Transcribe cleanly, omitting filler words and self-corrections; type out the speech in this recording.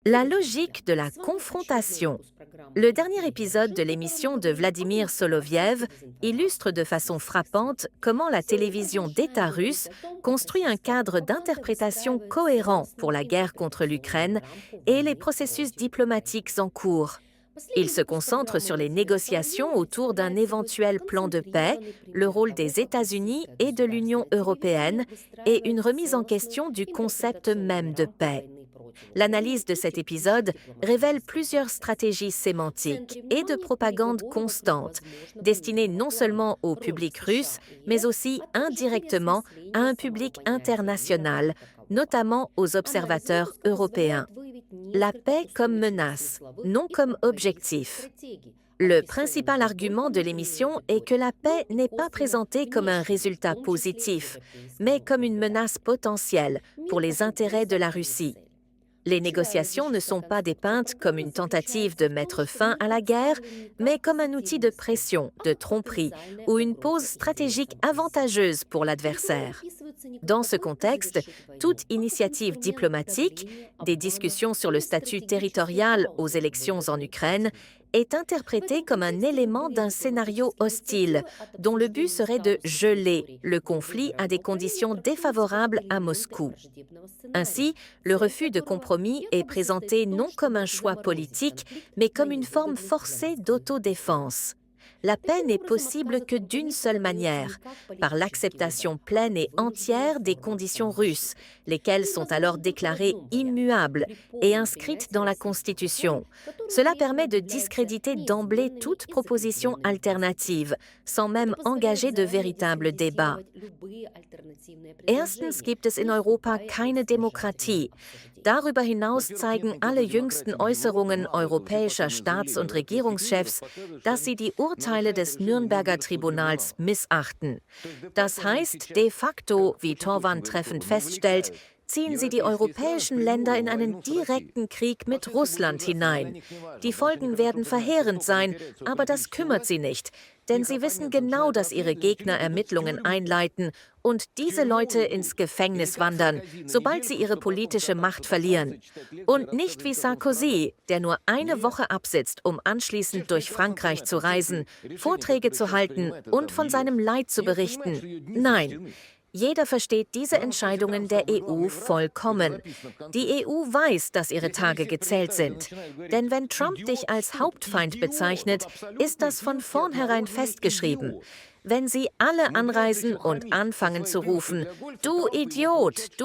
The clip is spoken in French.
La logique de la confrontation. Le dernier épisode de l'émission de Vladimir Soloviev illustre de façon frappante comment la télévision d'État russe construit un cadre d'interprétation cohérent pour la guerre contre l'Ukraine et les processus diplomatiques en cours. Il se concentre sur les négociations autour d'un éventuel plan de paix, le rôle des États-Unis et de l'Union européenne et une remise en question du concept même de paix. L'analyse de cet épisode révèle plusieurs stratégies sémantiques et de propagande constante, destinées non seulement au public russe, mais aussi indirectement à un public international, notamment aux observateurs européens. La paix comme menace, non comme objectif. Le principal argument de l'émission est que la paix n'est pas présentée comme un résultat positif, mais comme une menace potentielle pour les intérêts de la Russie. Les négociations ne sont pas dépeintes comme une tentative de mettre fin à la guerre, mais comme un outil de pression, de tromperie ou une pause stratégique avantageuse pour l'adversaire. Dans ce contexte, toute initiative diplomatique, des discussions sur le statut territorial aux élections en Ukraine, est interprétée comme un élément d'un scénario hostile, dont le but serait de geler le conflit à des conditions défavorables à Moscou. Ainsi, le refus de compromis est présenté non comme un choix politique, mais comme une forme forcée d'autodéfense. La paix n'est possible que d'une seule manière, par l'acceptation pleine et entière des conditions russes, lesquelles sont alors déclarées immuables et inscrites dans la Constitution. Cela permet de discréditer d'emblée toute proposition alternative, sans même engager de véritables débats. Erstens gibt es in Europa keine Demokratie. Darüber hinaus zeigen alle jüngsten Äußerungen europäischer Staats- und Regierungschefs, dass sie die Urteile des Nürnberger Tribunals missachten. Das heißt, de facto, wie Torvald treffend feststellt, ziehen sie die europäischen Länder in einen direkten Krieg mit Russland hinein. Die Folgen werden verheerend sein, aber das kümmert sie nicht, denn sie wissen genau, dass ihre Gegner Ermittlungen einleiten und diese Leute ins Gefängnis wandern, sobald sie ihre politische Macht verlieren. Und nicht wie Sarkozy, der nur eine Woche absitzt, um anschließend durch Frankreich zu reisen, Vorträge zu halten und von seinem Leid zu berichten. Nein. Jeder versteht diese Entscheidungen der EU vollkommen. Die EU weiß, dass ihre Tage gezählt sind. Denn wenn Trump dich als Hauptfeind bezeichnet, ist das von vornherein festgeschrieben. Wenn sie alle anreisen und anfangen zu rufen, du Idiot, du